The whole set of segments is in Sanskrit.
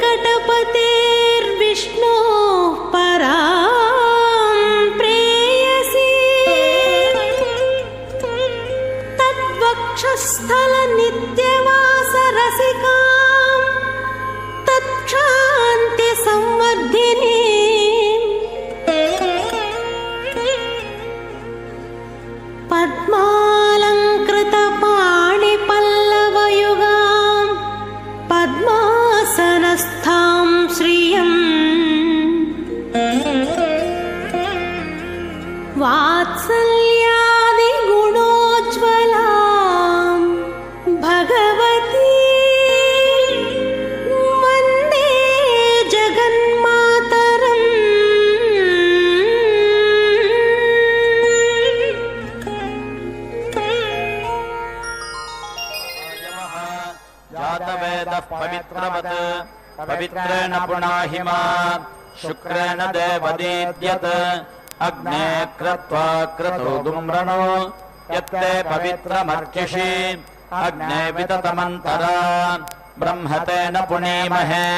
वेङ्कटपतेर्विष्णोः परां प्रेयसी तद्वक्षस्थलनित्यवासरसिकां तत्क्षान्तिसंवर्धिनीं पद्मालङ्कृतपाणिपल्लवयुगां पद्मासनस्थां श्रियं वात्सल्यादिगुणोज्ज्वलां भगवती वन्दे जगन्मातरम्। जातवेदः पवित्रवत् पवित्रेण पुनाहिमा शुक्रेण देवदीद्यत् अग्ने कृत्वा क्रतु दुम्रणो यत्ते पवित्रमर्चिषि अग्ने विततमन्तरा ब्रह्मतेन पुनीमहे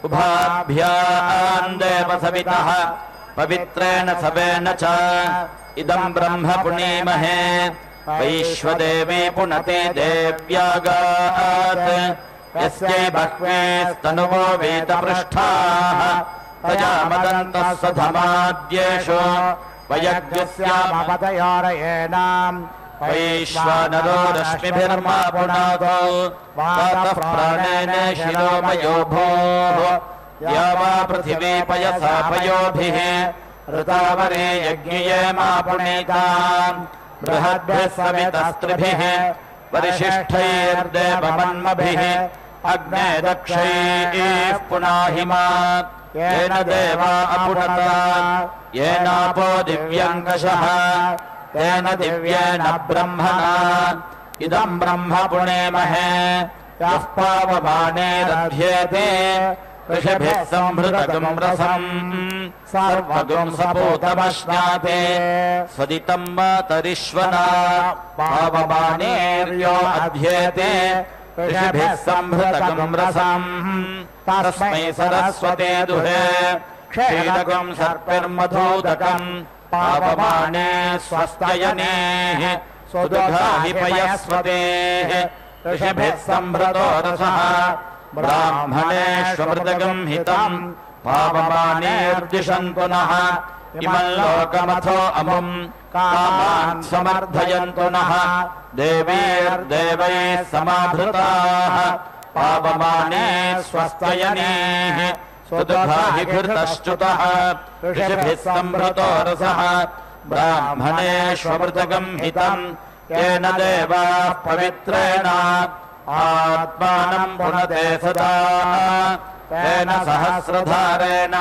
उभाभ्याम् देवसवितः पवित्रेण सवेन च इदम् ब्रह्म पुनीमहे वैश्वदेवी पुनते देव्यागात् यस्यै बह्वेस्तनुवो वेदपृष्ठाः तजामदन्तः सधमाद्येषु वयज्ञस्यामपदयोरयेणाम् वैश्वानरो रश्मिभिर्मा पुनातो वातः प्राणेन शिरोमयो भूः या वा पृथिवी पयसा पयोभिः ऋतावरे यज्ञये मा पुनीताम् बृहद्भिः सवितस्त्रिभिः परिशिष्टैर्देवमन्मभिः अग्ने दक्षैः पुनाहिमा येन देवा अपुनता येनापो दिव्यङ्कषः तेन दिव्येन ब्रह्मणा इदम् ब्रह्म पुनेमहे यः पावमानेरध्येते ऋषिभिः संभृतगम् रसम् सर्वगम् सपूतमश्नाते स्वदितम् मातरिश्वना पावमानेर्यो अध्येते ऋषिभिः संभृतगम् रसम् तस्मै सरस्वते दुहे क्षीरगम् सर्पिर्मधूदकम् पावमाने स्वस्तयनेः सुदुघाहि पयस्वतेः ऋषिभिः संभृतो रसः ब्राह्मणेष्वमृतगम् हितम् पावमानेर्दिशन्तु नः इमम् लोकमथो अमुम् कामान् समर्थयन्तु नः देवीर्देवैः समाभृताः पावमाने स्वस्तयनेः सुदुघाहि घृतश्च्युतः ऋषिभिः संभृतो रसः ब्राह्मणेष्वमृतगम् हितम् येन देवाः पवित्रेण आत्मानम् पुनते सदा तेन सहस्रधारेण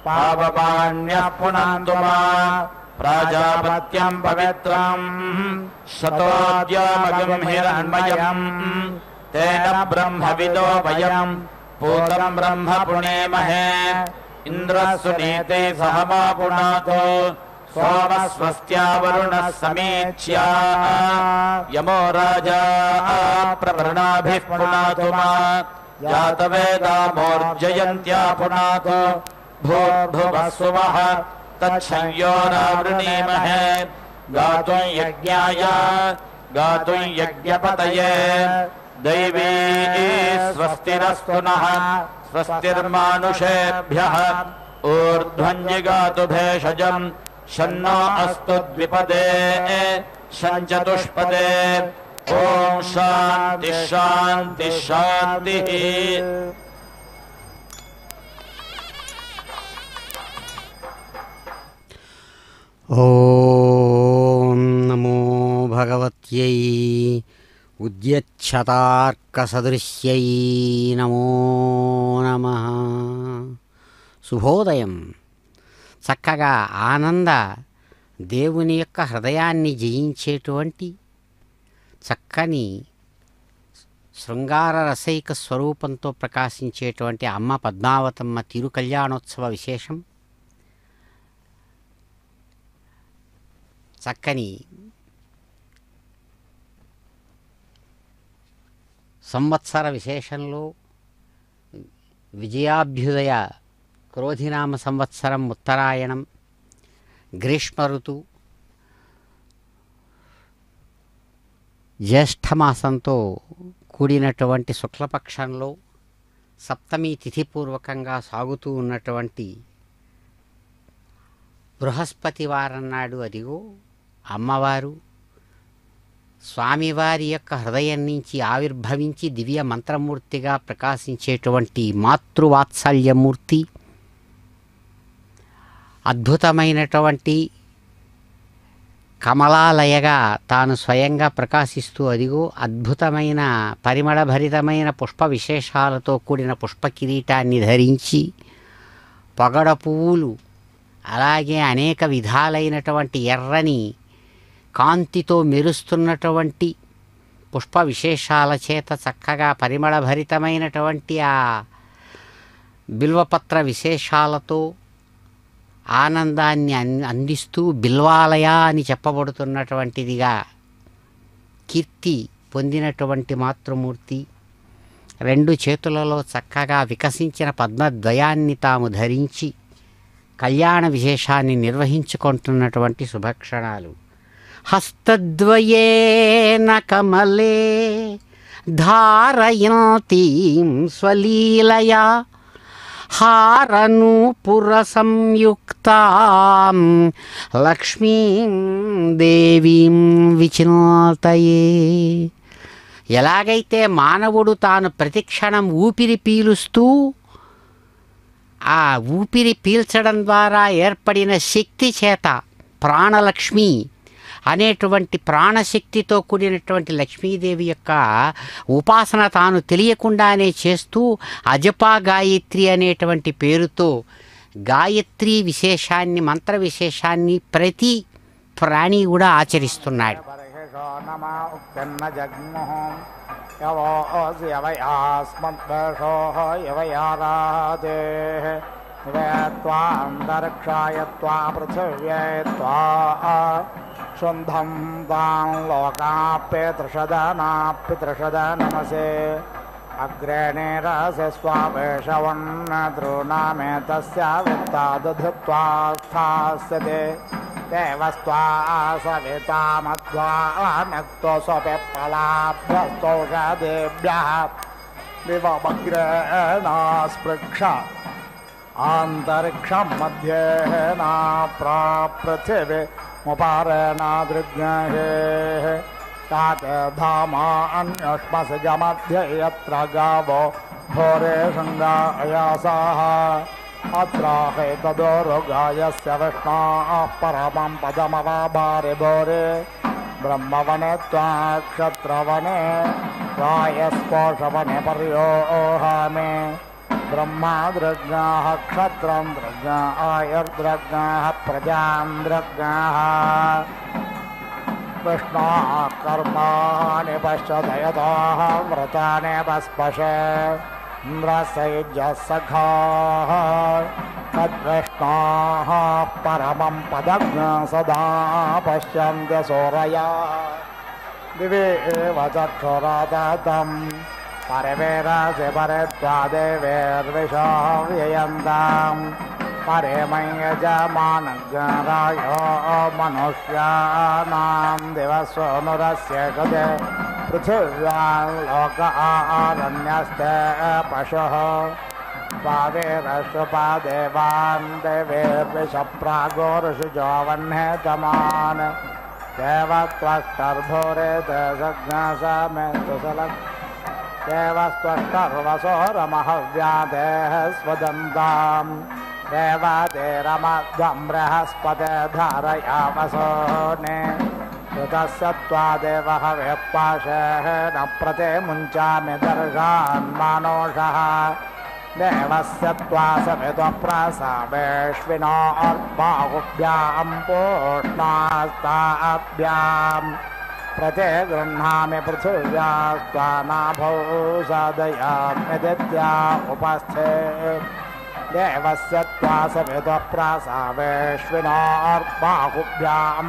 पावमान्यः पुनन्तु माम् प्राजापत्यम् पवित्रम् शतोद्यामगम् हिरण्मयम् तेन ब्रह्मविदो वयम् पूतम् ब्रह्म पुनेमहे इन्द्रः सुनीते सह मा पुनातो सोमः स्वस्त्या वरुणः समीच्या यमो राजा प्रवृणाभिः पुनातु मा जातवेदामोर्जयन्त्या पुनातो भूर्भुवः सुवः तच्छंयोरावृणीमहे गातुम् यज्ञाय गातुम् यज्ञपतये दैवी स्वस्तिरस्तु नः स्वस्तिर्मानुषेभ्यः ऊर्ध्वञ्जिगातु भेषजम् शन्नो अस्तु द्विपदे शञ्चतुष्पदे ॐ शान्तिः शान्तिः शान्तिः। ॐ नमो भगवत्यै उद्यच्छतार्कसदृश्यै नमो नमः। శుభోదయం. చక్కగా ఆనంద దేవుని యొక్క హృదయాన్ని జయించేటువంటి చక్కని శృంగార రసైక స్వరూపంతో ప్రకాశించేటువంటి అమ్మ పద్మావతమ్మ తిరు కళ్యాణోత్సవ విశేషం. చక్కని సంవత్సర విశేషంలో విజయాభ్యుదయ క్రోధినామ సంవత్సరం ఉత్తరాయణం గ్రీష్మ ఋతువు జ్యేష్ఠమాసంతో కూడినటువంటి శుక్లపక్షంలో సప్తమి తిథిపూర్వకంగా సాగుతూ ఉన్నటువంటి బృహస్పతి వారం నాడు అదిగో అమ్మవారు స్వామివారి యొక్క హృదయం నుంచి ఆవిర్భవించి దివ్య మంత్రమూర్తిగా ప్రకాశించేటువంటి మాతృవాత్సల్యమూర్తి, అద్భుతమైనటువంటి కమలాలయగా తాను స్వయంగా ప్రకాశిస్తూ అదిగో అద్భుతమైన పరిమళభరితమైన పుష్ప విశేషాలతో కూడిన పుష్ప కిరీటాన్ని ధరించి పొగడ పువ్వులు అలాగే అనేక విధాలైనటువంటి ఎర్రని కాంతితో మెరుస్తున్నటువంటి పుష్ప విశేషాల చేత చక్కగా పరిమళభరితమైనటువంటి ఆ బిల్వపత్ర విశేషాలతో ఆనందాన్ని అందిస్తూ బిల్వాలయ అని చెప్పబడుతున్నటువంటిదిగా కీర్తి పొందినటువంటి మాతృమూర్తి, రెండు చేతులలో చక్కగా వికసించిన పద్మద్వయాన్ని తాము ధరించి కళ్యాణ విశేషాన్ని నిర్వహించుకుంటున్నటువంటి శుభక్షణాలు. హస్తద్వయేన కమలే ధారయంతీం స్వలీలయా హారనూపుర సంయుక్తాం లక్ష్మీం దేవీం విచినోతయే. ఎలాగైతే మానవుడు తాను ప్రతిక్షణం ఊపిరి పీలుస్తూ ఆ ఊపిరి పీల్చడం ద్వారా ఏర్పడిన శక్తి చేత ప్రాణలక్ష్మి అనేటువంటి ప్రాణశక్తితో కూడినటువంటి లక్ష్మీదేవి యొక్క ఉపాసన తాను తెలియకుండానే చేస్తూ అజపా గాయత్రి అనేటువంటి పేరుతో గాయత్రి విశేషాన్ని మంత్ర విశేషాన్ని ప్రతి ప్రాణి కూడా ఆచరిస్తున్నాడు. శుంధం తాం లోకాప్యతృషదనాప్యతృషద నమసే అగ్రేణేరస స్వావేషవన్న ద్రోణామేతస్య విత్తాదధృత్వా స్థాస్యతే దేవస్త్వా సవితామధ్వానక్తో స్వపిప్పలాభ్యస్తౌషధేభ్యః దివమగ్రేణా స్పృక్ష అంతరిక్షం మధ్యేనా ప్రాపృథివీ ముపారేణాదృజ్ఞే తాతధామాన్యష్మసజమధ్య యత్ర గావో భోరే శృంగాయాసాః అత్ర హేతదోరుగాయస్య విష్ణోః పరమం పదమవాభారే భోరే బ్రహ్మవనే త్వాక్షత్రవనే వాయస్పోషవనే పర్యోహామే బ్రహ్మాదృజ్ఞాః క్షత్రం దృజ్ఞా ఆయుర్దృజ్ఞాః ప్రజాం దృజ్ఞాః విష్ణోః కర్మాణి పశ్యదయతోః వ్రతాని పస్పశే ఇంద్రసైజ్యः సఖాః తద్విష్ణోః పరమం పదజ్ఞ సదా పశ్యంత్య సూరయాః దివే ఏవ చక్షురాదతం పరవేరాసి పరత్వాదేవేర్విషో వ్యయంతాం పరే మయ్యజమానజ్ఞరాయో మనుష్యానాం దివస్వనురస్య కదే పృథివ్యాం లోక ఆరణ్యస్తే పశుః పాదేరశుపాదేవాన్ దేవేర్విష ప్రాగోరుషుజో వహ్నేతమాన్ దేవత్వష్టర్భోరే తేజజ్ఞాసమే సుసలక్ దేవస్త్వష్టర్వసోరమహవ్యాదేః స్వదంతాం దేవాదేరమధ్వం బృహస్పతే ధారయావసోనే ఋతస్య త్వాదేవః వేత్పాశేన ప్రతే ముంచామి దర్శాన్ మానోషః దేవస్య త్వా సవితుఃప్రసవేష్వినోర్బాహుభ్యాం పూష్ణాస్తాభ్యాం ప్రతే గృహ్ణామి పృథివ్యాస్త్వానాభౌ సాదయామ్యదిత్యా ఉపస్థే దేవస్య త్వా సవితుఃప్రసవేష్వినోర్బాహుభ్యాం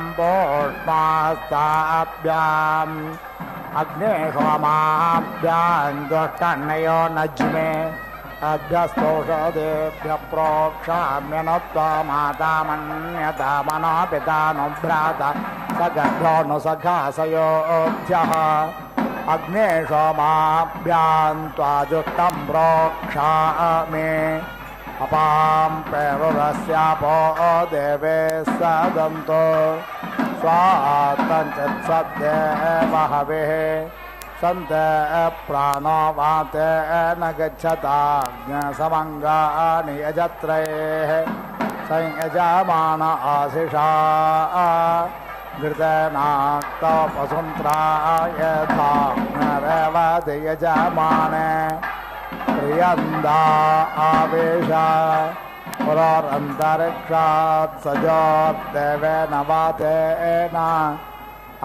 పూష్ణాస్తాభ్యాం అగ్నే హోమాభ్యాం దుష్టన్నయో నజ్మే अभ्यस्तौषधेभ्यः प्रोक्षाम्यनो त्वा माता मन्यता मनो पिता नो भ्राता सखो नु सखासयोभ्यः अग्ने सोमाभ्यां त्वा जुष्टं प्रोक्षामि अपां पेरुरस्यापो देवे सदन्तो स्वातञ्चित्सद्देव हविः सन्त प्राणो वाते न गच्छताज्ञसमङ्गानि यजत्रैः संयजमान आशिषा घृतेनाक्तो वसुन्त्रायथा नरवति यजमाने प्रियन्दा आवेश पुरन्तरिक्षात् सजोर्देवेन वातेन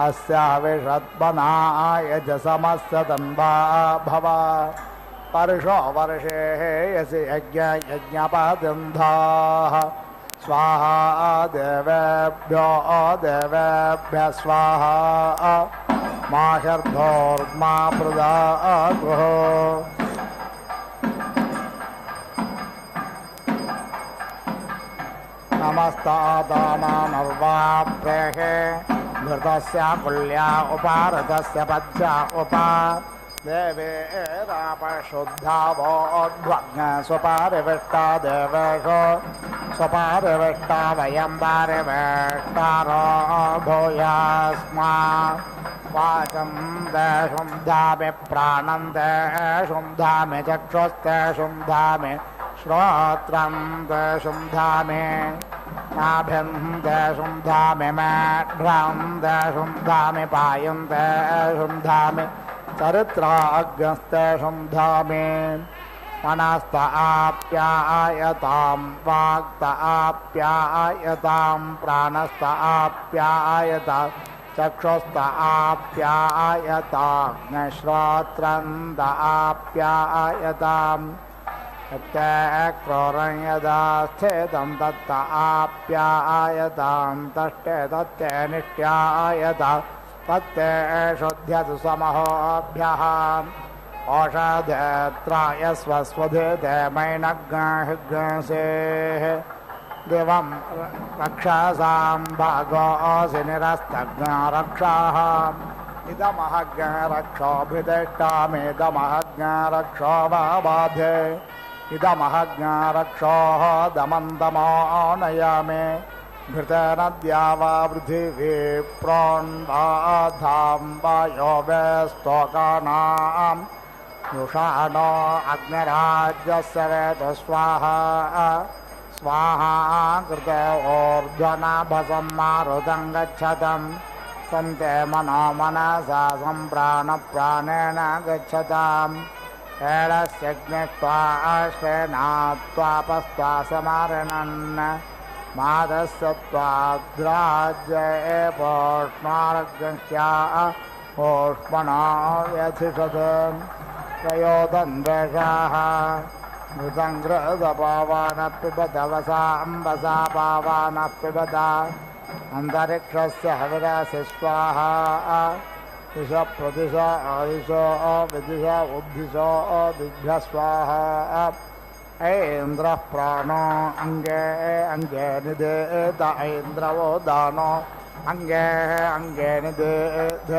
अस्याविषत्मना यजसमस्य तन्वा भव पर्षो वर्षे यसि यज्ञपतिन्धाः स्वाहा देवेभ्यो देवेभ्यः स्वाहा माशर्धोर्मा प्रदातुः नमस्तादानानर्वाप्रेहे घृतस्य कुल्या उपारतस्य पद्या उपा देवे रापशुद्धावोध्वग्न सुपारिविष्टा देवेषु सुपारिविष्टा वयं पारिविष्टारो भूयास्मा वाचं देशुं धामि प्राणं देशुं धामि चक्षुस्तेषुं धामि श्रोत्रं देशुं धामि नाभिं देशुं धामि मेढ्रं देशुं धामि पायुं देशुं धामि चरित्राग्रस्तेषुं धामि मनस्त आप्यायतां वाक्त आप्यायतां प्राणस्त आप्यायता चक्षुस्त आप्यायतां श्रोत्रन्त आप्यायताम् तत्ते क्रोरं यदा स्थितं तत्त आप्यायतां तष्टे तत्ते निष्ट्यायता तत्ते शुध्यतु समहोभ्यः ओषधेत्राय स्वस्वधेते मैनग्नहिग्नसेः दिवं रक्षसां भागोऽसि निरस्तज्ञरक्षाः इदमहज्ञरक्षोऽभिदिष्टामिदमहज्ञरक्षो वाबाधे इदमहज्ञरक्षोः दमन्तमो नयामि घृतेन द्यावा पृथिवी प्रोन्धाधां वायो वेस्तोकानां युषाणो अग्निराज्यस्य वेतु स्वाहा स्वाहा कृते ऊर्ध्वनाभसं मारुतं गच्छतम् सन्ते मनो मनसा सम्प्राणप्राणेन गच्छताम् एडस्य ज्ञत्वा श्रेणात्वापस्त्वा समारणन् मादस्य त्वाद्राज्ये पोष्मार्गस्या पोष्मणो व्यथिषत् त्रयोदन्वेषाः घृतं घृतपावानः पिबत वसाम्बसा पावानः पिबत अन्तरिक्षस्य हविरासि स्वाहा दिश प्रदिश आदिशो विदिश उद्दिशो दिग्भ्यः स्वाहा ऐन्द्रः प्राणो अङ्गे अङ्गे निदेत ऐन्द्रवो दानो अङ्गे अङ्गे निदेत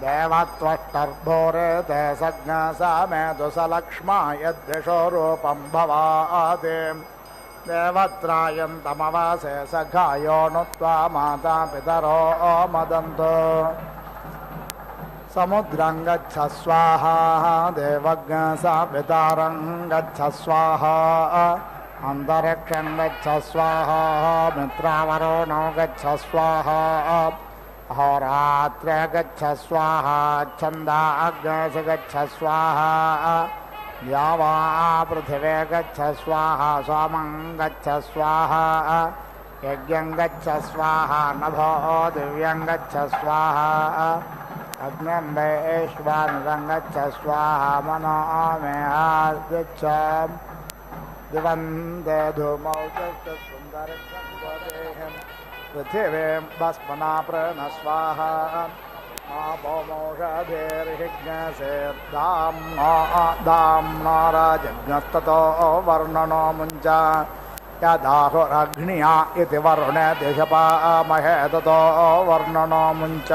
देवत्वष्टर्भोरेते सज्ञसामेतु सलक्ष्मा यद्दिशो रूपं भवाति देवत्रायन्तमवासे सखायो नुत्वा माता पितरो मदन्तु समुद्रं गच्छ स्वाहा देवज्ञसा पितारं गच्छ स्वाहा अन्तरिक्षं गच्छ स्वाहा मित्रावरुणो गच्छ स्वाहा अहोरात्रे गच्छ स्वाहा छन्दाग्नेषु गच्छ स्वाहा यावा पृथिवे गच्छ स्वाहा सोमं गच्छ स्वाहा यज्ञं गच्छ स्वाहा नभो दिव्यं गच्छ स्वाहा अग्निं वैश्वानरं गच्छ स्वाहा मनो मे आगच्छ दिवं दे धूमौ सुन्दरं पृथिवीं भस्मना प्रण स्वाहा आपोमौषधेर्हिज्ञसेर्दाम्ना राजज्ञस्ततो वर्णनो मुञ्च यदाहुरग्निया इति वरुणे दिशपामहे ततो वर्णनो मुञ्च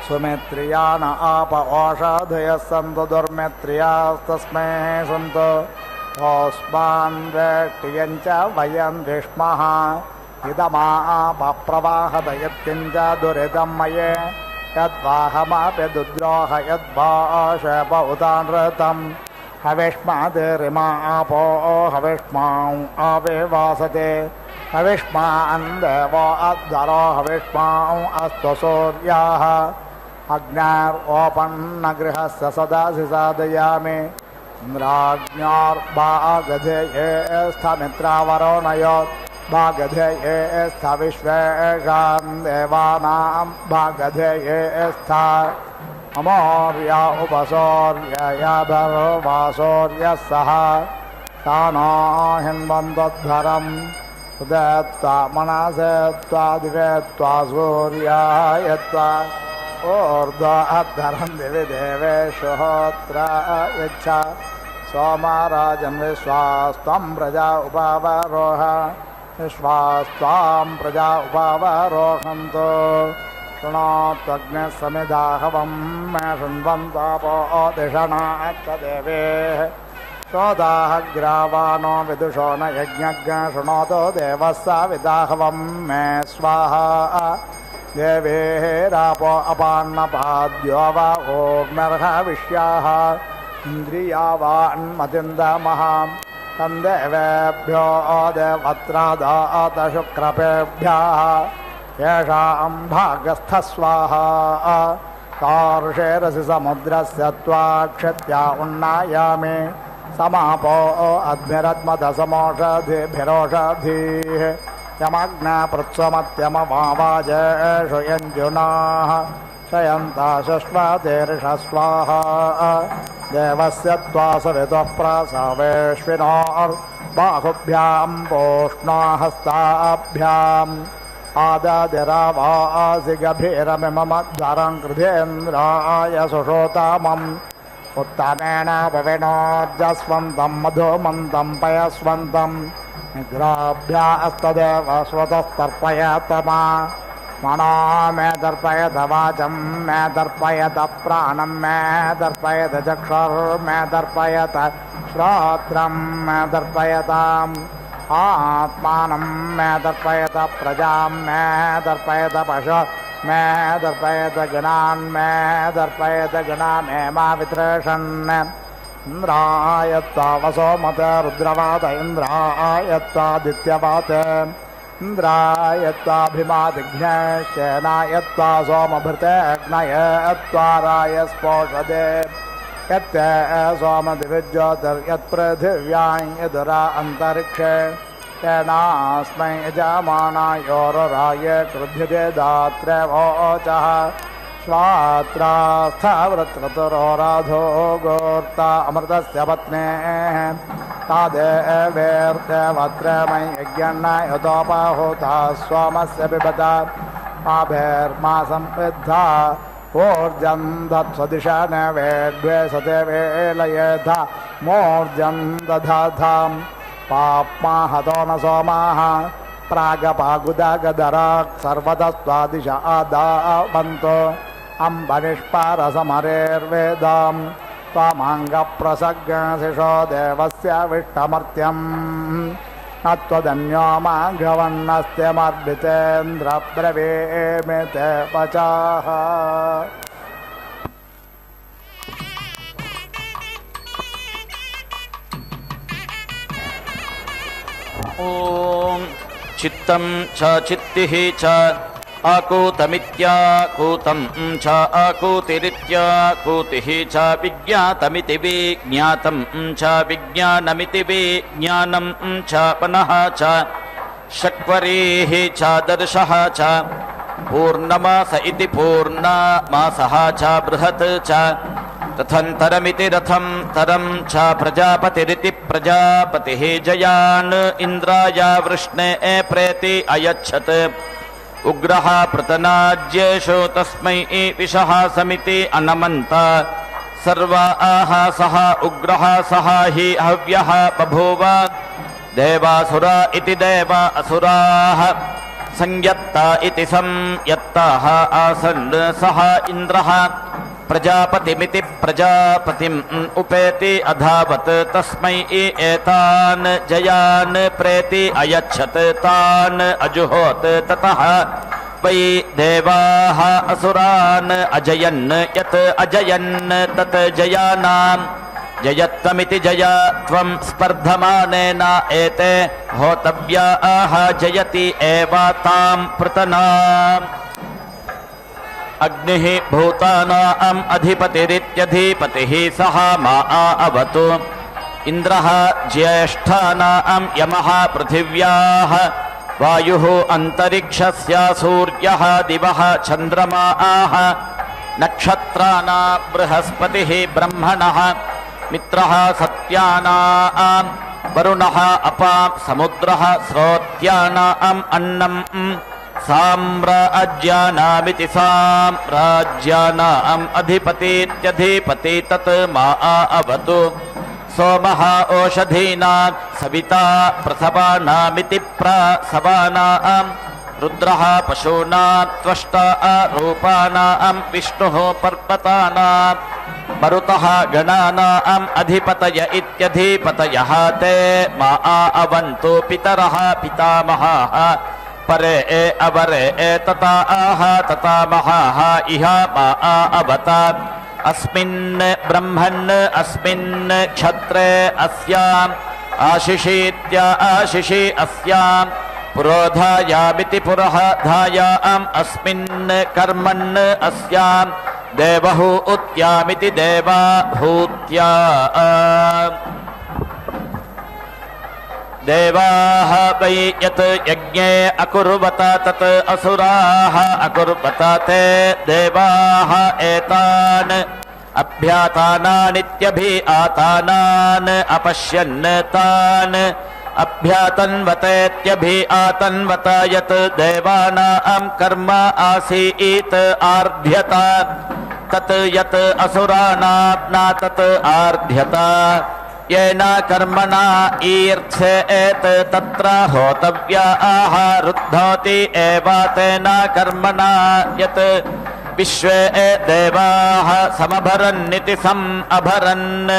सुमित्रियान आप ओषधयः सन्तु दुर्मित्रियास्तस्मै सन्तु तस्मान् वेष्टियञ्च वयं विष्मः इदमापप्रवाहत यत्किञ्च दुरिदं मये यद्वाहमापि दुद्रोह यद्वाशपौतानृतं हविष्मादिरिमा आपो हविष्मां अविवासते हविष्मान् देवो अध्वरो हविष्मां अस्तु सूर्याः अग्न्यारोपन्नगृहस्य सदासि साधयामि इन्द्राज्ञार्भागधेये स्थमित्रावरोणयो भागधेये स्थ विश्वेषां देवानां भागधेये स्थ अमौर्य उपसौर्ययाभर्वासौर्यः सह तानो हिन्वन्तोद्धरम् उदयत्वा मनसेत्वा दिवेत्वा सूर्यायत्वा ऊर्ध्व अद्धरन् दिवि देवेषु होत्र यच्छ सोमराजन् विश्वास्त्वं प्रजा उपावरोह विश्वास्त्वां प्रजा उपावरोहन्तु शृणोत्वग्निः समिदाहवं मे शृण्वन्तापो दिशणाच्च देवेः सोदाहग्रावाणो विदुषो न यज्ञज्ञ शृणोतो देवः सविदाहवं मे स्वाहा देवेरापो अपान्नपाद्यो वा ओग्नर्हविष्याः इन्द्रियावान्मतिन्दमः तन्देवेभ्यो देवत्रादात शुक्रपेभ्यः येषां भागस्थस्वाहा कार्षेरसि समुद्रस्य त्वाक्षत्या उन्नायामि समापो अग्निरद्मदसमोषधिभिरोषधीः यमग्नपृत्समत्यमवाजेषु यञ्जुनाः शयन्ता शश्वतीर्षस्वाहा देवस्य त्वा सवितुः प्रसवेश्विनोर्बाहुभ्यां पोष्णो हस्ताभ्याम् आददिरावासि गभीरमिममध्वरं कृधेन्द्राय सुषोतामम् उत्तमेन पविनोर्जस्वन्तं मधुमन्तं पयस्वन्तं निग्राभ्यास्तदेव स्वतस्तर्पयतमा मनो मे दर्पयत वाचं मे दर्पयत प्राणं मे दर्पयत चक्षुर्मे दर्पयत श्रोत्रं मे दर्पयताम् आत्मानं मे दर्पयत प्रजां मे दर्पयत पशु मे दर्पयत गणान् मे दर्पयत गणामे मा वितृषन् इंद्राय त्वा वसोमत रुद्रवात इंद्राय त्वादित्यवात इंद्राय त्वाभिमादिघ्नश्चेनाय त्वा सोमभृते अग्नय त्वाराय स्पोषदे यत्ते सोमदिविज्योतिर्यत्पृथिव्यां यदुरा अन्तरिक्षे तेनास्मै यजमानायोरराय क्रुध्यते दात्रे वोचः स्वात्रास्थावृत्रतुरोराधो गोर्ता अमृतस्य पत्नेः तादेवेर्देवत्रमयि यज्ञन्नयतोपाहुता सोमस्य पिबता आभेर्मासं विद्धा ऊर्जं दत्सदिशा न वेद्वे सते वेलयेधा मूर्जं दधाधां पाप्माहतो न सोमाः प्रागपागुदागधराक् सर्वतस्त्वादिश आदावन्तो अम्बनिष्पारसमरेर्वेदां त्वामाङ्गप्रसज्ञशिषो देवस्य विष्टमर्त्यम् न त्वदन्यो माघवन्नस्त्यमर्भितेन्द्रब्रवीमि ते वचाः ॐ चित्तं च चित्तिः च आकूतमित्याकूतं च आकूतिरित्याकूतिः च विज्ञातमिति विज्ञातं च विज्ञानमिति विज्ञानं च पुनः च शक्वरीः च दर्शः च पूर्णमास इति पूर्णमासः च बृहत् च तथन्तरमिति रथं तरं च प्रजापतिरिति प्रजापतिः जयान् इन्द्राय वृष्णे प्रेति अयच्छत् उग्रः पृतनाज्येषु तस्मै विषः समिति अनमन्त सर्वाः सः उग्रः सः हि हव्यः बभूव देवासुरा इति देवा असुराः संयत्ता इति संयत्ताः आसन् सः इन्द्रः प्रजापतिमिति प्रजापतिम् उपेति अधावत् तस्मै एतान् जयान् प्रेति अयच्छत् तान् अजुहोत् ततः वै देवाः असुरान् अजयन् यत् अजयन् तत् जयानाम् जयत्वमिति जयत्वं स्पर्धमानेन एते होतव्याः जयति एव तां पृतनाम् अग्निः भूतानाम् अधिपतिरित्यधिपतिः सः मा अवतु इन्द्रः ज्येष्ठानाम् यमः पृथिव्याः वायुः अन्तरिक्षस्य सूर्यः दिवः चन्द्रमाः नक्षत्राणाम् बृहस्पतिः ब्रह्मणः मित्रः सत्यानाम् वरुणः अपां समुद्रः स्रोत्यानाम् अन्नम् साम्राज्यानामिति साम्राज्यानाम् अधिपतीत्यधिपति तत् मा अवतु सोमः ओषधीनां सविता प्रसवानामिति प्रसवानाम् रुद्रः पशूनां त्वष्टा रूपाणां विष्णुः पर्वतानां मरुतः गणानाम् अधिपतय इत्यधिपतयः ते मा अवन्तु पितरः पितामहाः परे अवरे तताः ततामहाः इह मा अवत अस्मिन् ब्रह्मन् अस्मिन् क्षत्रे अस्याम् आशिषीत्य आशिषि अस्याम् पुरोधायामिति पुरोधायाम् अस्मिन् कर्मन् अस्याम् देवहू उत्यामिति देवाहूत्या देवाः वै यत् यज्ञे अकुर्वत तत् असुराः अकुर्वत ते देवाः एतान् अभ्यातानानित्यभिआतानान् अपश्यन् तान् अभ्यातन्वतेत्यभिआतन्वत यत् देवानां कर्म आसीत् आर्ध्यत तत् यत् असुराणां न तत् आर्ध्यत येन कर्मणा ईर्ष्येत् तत्र होतव्याः रुद्धोति एव तेन कर्मणा यत् विश्वे देवाः समभरन्निति समभरन्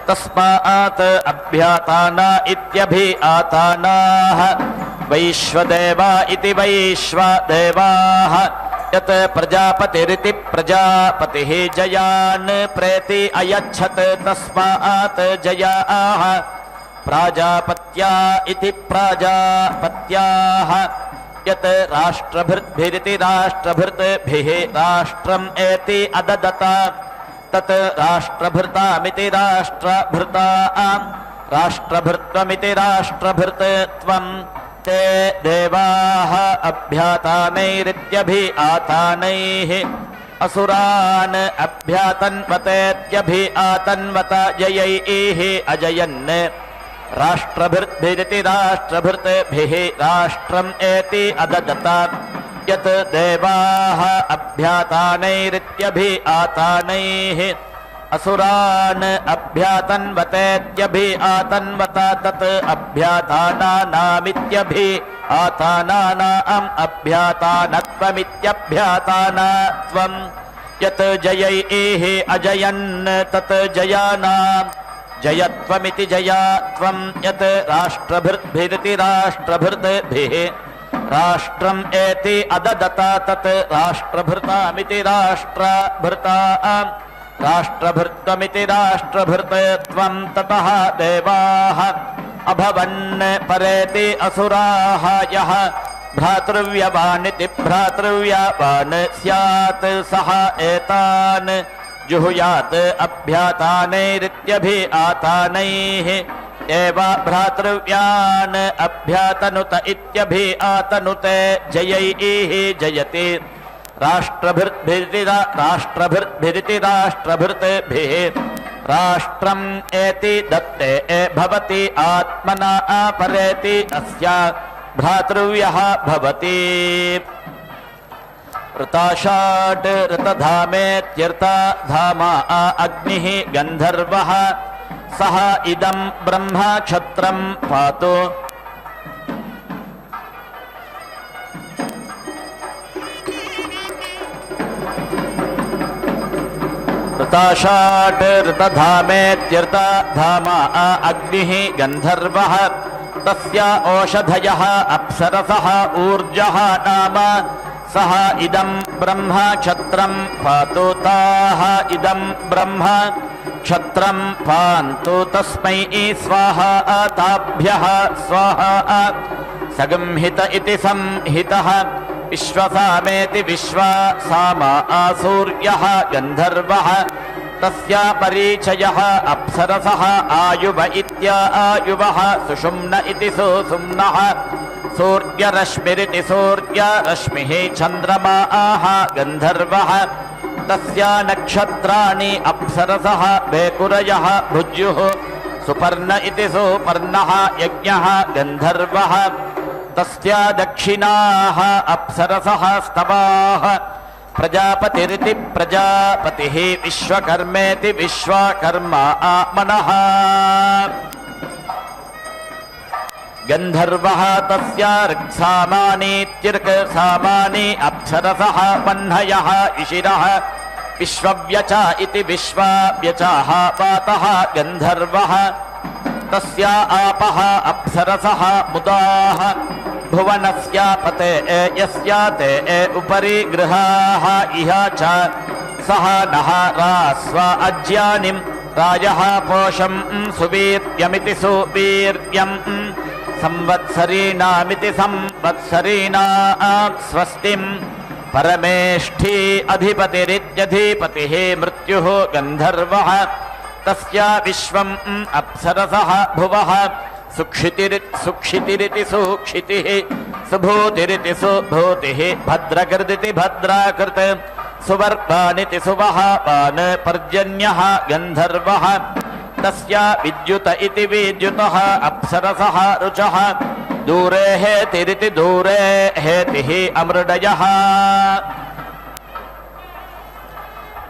तस्मात् अभ्याताना इत्यभिआतानाः वैश्वदेवा इति वैश्वदेवाः यत् प्रजापतिरिति प्रजापतिः जयान् प्रेति अयच्छत् तस्मात् जयाः प्राजापत्या इति प्राजापत्याः यत् राष्ट्रभृद्भिरिति राष्ट्रभृद्भिः राष्ट्रम् एति अददत तत् राष्ट्रभृतामिति राष्ट्रभृताम् राष्ट्रभृत्वमिति राष्ट्रभृतत्वम् ते देवाः अभ्यातानैरित्यभिआतानैः असुरान् अभ्यातन्वतेत्यभिआतन्वत जयैः अजयन् राष्ट्रभृद्भिरिति राष्ट्रभृतभिः राष्ट्रम् एति अददत यत् देवाः अभ्यातानैरित्यभिआतानैः असुरान् अभ्यातन्वतेत्यभिआतन्वत तत् अभ्यातानानामित्यभिआतानानाम् अभ्यातानत्वमित्यभ्यातानत्वम् यत् जयैः अजयन् तत् जयानाम् जयत्वमिति जयात्वम् यत् राष्ट्रभृद्भिरिति राष्ट्रभृद्भिः राष्ट्रम् एति अददत तत् राष्ट्रभृतामिति राष्ट्रभृताम् राष्ट्रभृत्वमिति राष्ट्रभृतत्वम् ततः देवाः अभवन् परेति असुराः यः भ्रातृव्यवानिति भ्रातृव्यवान् स्यात् सः एतान् जुहुयात् अभ्यातानैरित्यभिआतानैः एव भ्रातृव्यान् अभ्यातनुत इत्यभिआतनुते जयैः जयति राष्ट्रभृद्भिरिति राष्ट्रभृद्भिः राष्ट्रम् एति दत्ते भवति आत्मना परेति अस्य भ्रातृव्यः भवति ऋताषाट् ऋतधामेत्यर्था धामा अग्निः गन्धर्वः सः इदं ब्रह्म क्षत्रं पातु ऋताषाट् ऋतधामेत्यर्था धामा अग्निः गन्धर्वः तस्य ओषधयः अप्सरसः ऊर्जः नाम सः इदं ब्रह्म क्षत्रं पातु ताः इदं ब्रह्म क्षत्रं पान्तु तस्मै स्वाहा ताभ्यः स्वाहा सगंहित इति संहितः विश्वसामेति विश्वा सामा सूर्यः गन्धर्वः तस्य परिचयः अप्सरसः आयुव इत्यायुवः सुषुम्न इति सुषुम्नः सूर्यरश्मिरिति सूर्यरश्मिः चन्द्रमाः गन्धर्वः तस्य नक्षत्राणि अप्सरसः वेकुरयः भुज्युः सुपर्ण इति सुपर्णः यज्ञः गन्धर्वः तस्य दक्षिणाः अप्सरसः स्तवाः प्रजापतिरिति प्रजापतिः विश्वकर्मेति विश्वकर्मा मनः गन्धर्वः तस्य ऋक्सामानीत्यर्कसामानि अप्सरसः वह्नयः इशिरः विश्वव्यच इति विश्वव्यचाः पातः गन्धर्वः तस्य आपः अप्सरसः मुदाः भुवनस्य पते यस्य ते उपरि गृहाः इह च सः नः रास्व अज्यानिं राजः पोषं सुवीर्यमिति सुवीर्यम् संवत्सरीणामिति संवत्सरीणा स्वस्तिं परमेष्ठी अधिपतिरित्यधिपतिः मृत्युः गन्धर्वः तस्य विश्वम् अप्सरसः भुवः सुक्षितिरिति सुक्षितिः सुभूतिरिति सुभूतिः भद्रकृदिति भद्राकृत् सुवर्पानिति सुवहापान् पर्जन्यः गन्धर्वः तस्य विद्युत इति विद्युतः अप्सरसः रुचः दूरे हेतिरिति दूरे हेतिः अमृडयः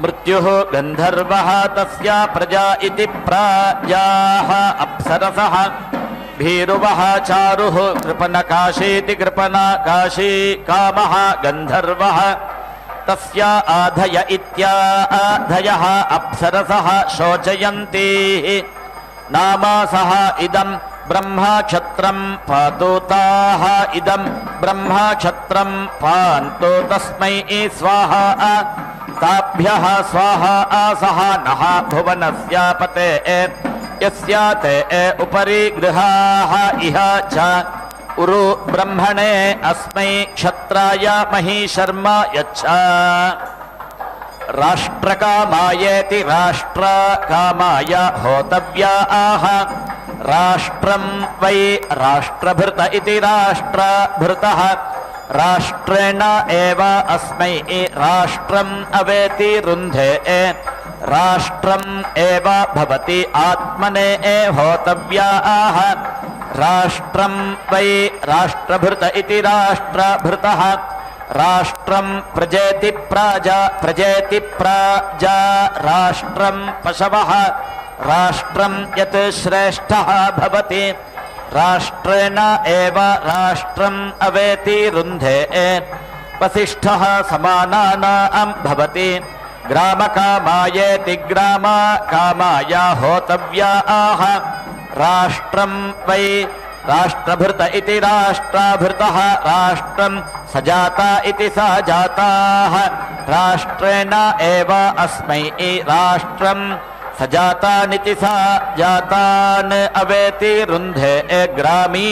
मृत्युः गन्धर्वः तस्य प्रजा इति प्राजाः अप्सरसः भीरुवः चारुः कृपणकाशीति कृपणकाशी कामः गन्धर्वः तस्य आधय इत्याधयः अप्सरसः शोचयन्ति नाम सः इदं ब्रह्मक्षत्रं पातु ताः इदं ब्रह्मक्षत्रं पान्तु तस्मै स्वाहा ताभ्यः स्वाहा सः नः भुवनस्य पते यस्य ते उपरि गृहाः इह च उरु ब्रह्मणे अस्मै क्षत्राय महीशर्मा यच्छ राष्ट्रकामायेति राष्ट्रकामाय होतव्याः राष्ट्रं वै राष्ट्रभृत इति राष्ट्रभृतः राष्ट्रेण एव अस्मै राष्ट्रम् अवेति रुन्धे राष्ट्रम् एव भवति आत्मने होतव्याः राष्ट्रं वै राष्ट्रभृत इति राष्ट्रभृतः राष्ट्रं प्रजेति प्राजा राष्ट्रं पशवः राष्ट्रं यत् श्रेष्ठः भवति राष्ट्रेण एव राष्ट्रम् अवेति रुन्धे वसिष्ठः समानानां भवति ग्रामकामायेति ग्रामकामाय होतव्याः राष्ट्रं वै राष्ट्रभृत इति राष्ट्रभृतः राष्ट्रं सजाता इति सजाताः राष्ट्रेण एव अस्मै राष्ट्रं सजातानिति सजातान् अवेति रुन्धे ग्रामी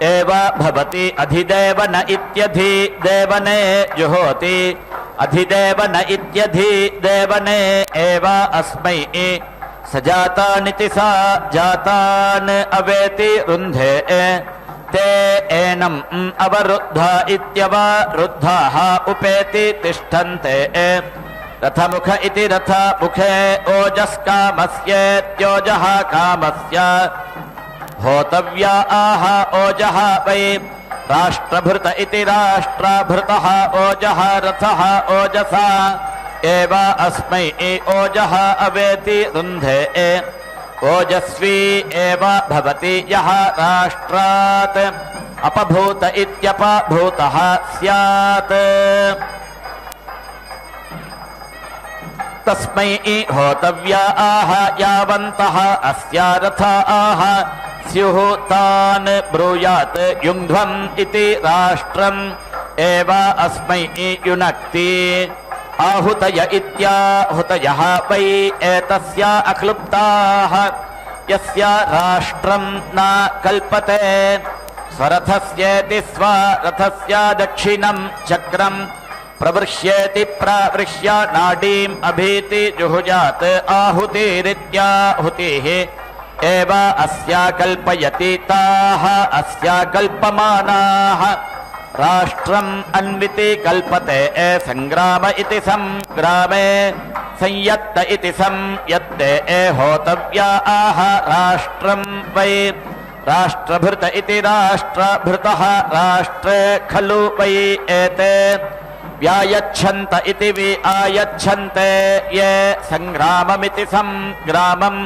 एव भवति अधिदेवन इत्यधिदेवने जुहोति अधिदेवन इत्यधिदेवने एव अस्मै सजातानिति सजातान् अवेति रुन्धे ते एनम् अवरुद्धा इत्यवरुद्धाः उपेति तिष्ठन्ते रथमुख इति रथमुखे ओजस्कामस्येत्योजः कामस्य होतव्याः ओजः वै राष्ट्रभृत इति राष्ट्राभृतः ओजः रथः ओजसा एव अस्मै ओजः अवेति रुन्धे ओजस्वी एव भवति यः राष्ट्रात् अपभूत इत्यपभूतः स्यात् तस्मै होतव्या आह यावन्तः अस्या रथाः स्युः तान् ब्रूयात् युङ्ध्वम् इति राष्ट्रम् एव अस्मै युनक्ति आहुतय इत्याहुतयः वै एतस्य अक्लुप्ताः यस्य राष्ट्रम् न कल्पते स्वरथस्येति स्वरथस्य दक्षिणम् चक्रम् प्रवृष्येति प्रवृष्य नाडीम् अभीति जुहुजात् आहुतिरित्याहुतिः एव अस्या कल्पयति ताः अस्या कल्पमानाः राष्ट्रम् अन्विति कल्पते संग्राम इति संग्रामे संयत्त इति संयत्ते होतव्या आह राष्ट्रम् वै राष्ट्रभृत इति राष्ट्रभृतः राष्ट्रे खलु वै एते व्यायच्छन्त इति व्यायच्छन्ते ये संग्राममिति संग्रामम्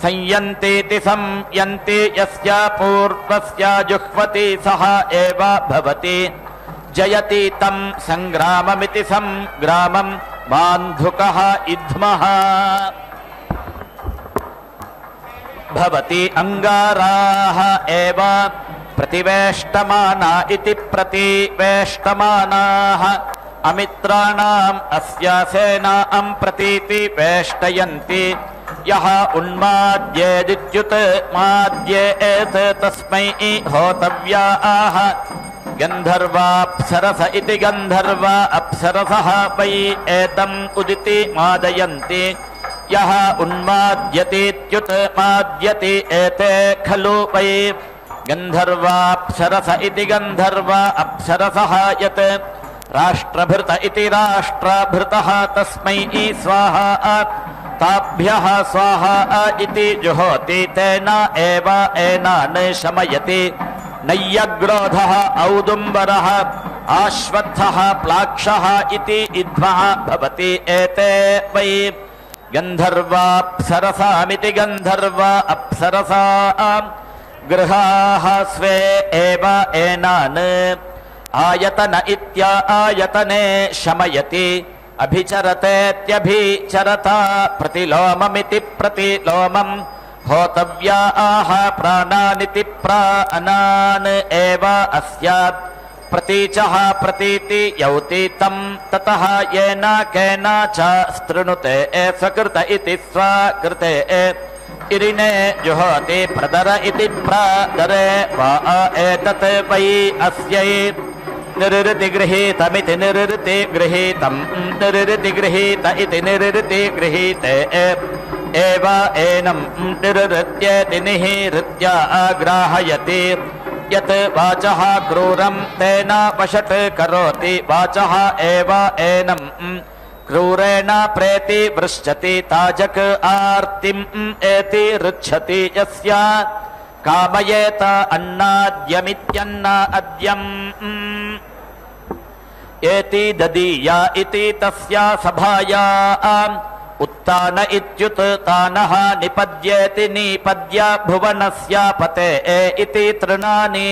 संयन्तीति संयन्ति यस्य पूर्वस्य जुह्वति सः एव भवति जयति तं संग्राममिति संग्रामम् बान्धुकः इद्मः भवति अङ्गाराः एव प्रतिवेष्टमाना इति प्रतिवेष्टमानाः अमित्राणाम् अस्या सेनां प्रतीति वेष्टयन्ति यः उन्माद्येदित्युत माद्येत तस्मै होतव्या आह गन्धर्वाप्सरस इति गन्धर्वा अप्सरसः वै एतम् उदिति मादयन्ति यः उन्माद्यतीत्युत माद्यति एते खलु वै गन्धर्वाप्सरस इति गन्धर्वा अप्सरसः यत् राष्ट्रभृत इति राष्ट्रभृतः तस्मै स्वाहा ताभ्यः स्वाहा इति जुहोति तेन एव एनान् शमयति नय्यग्रोधः औदुम्बरः आश्वत्थः प्लाक्षः इति इद्मः भवति एते वै गन्धर्वाप्सरसामिति गन्धर्वा अप्सरसाम् गृहाः स्वे एव एनान् आयतन इत्या आयतने शमयति अभिचरतेत्यभिचरता प्रतिलोममिति प्रतिलोमम् होतव्या आह प्राणानिति प्राणान् एव अस्यात् प्रतीचः प्रतीति यौति तं ततः येन केन च स्तृणुते स्वकृत इति स्वकृते इरिने जुहोति प्रदर इति प्रदरे वा एतत् वै अस्यै निरृति गृहीतमिति निरृति गृहीतम् निरृति गृहीत इति निरृति गृहीते एव एनम् निरृत्येति निहीहृत्य आग्राहयति यत् वाचः क्रूरम् तेन वशट् करोति वाचः एव एनम् क्रूरेण प्रेति वृश्चति ताजक आर्तिम् एति ऋच्छति यस्य कामयेत अन्नाद्यमित्यन्न अद्यम् एति ददीया इति तस्य सभाया उत्तान इत्युत्तानः निपद्येति निपद्य भुवनस्य पते इति तृणानि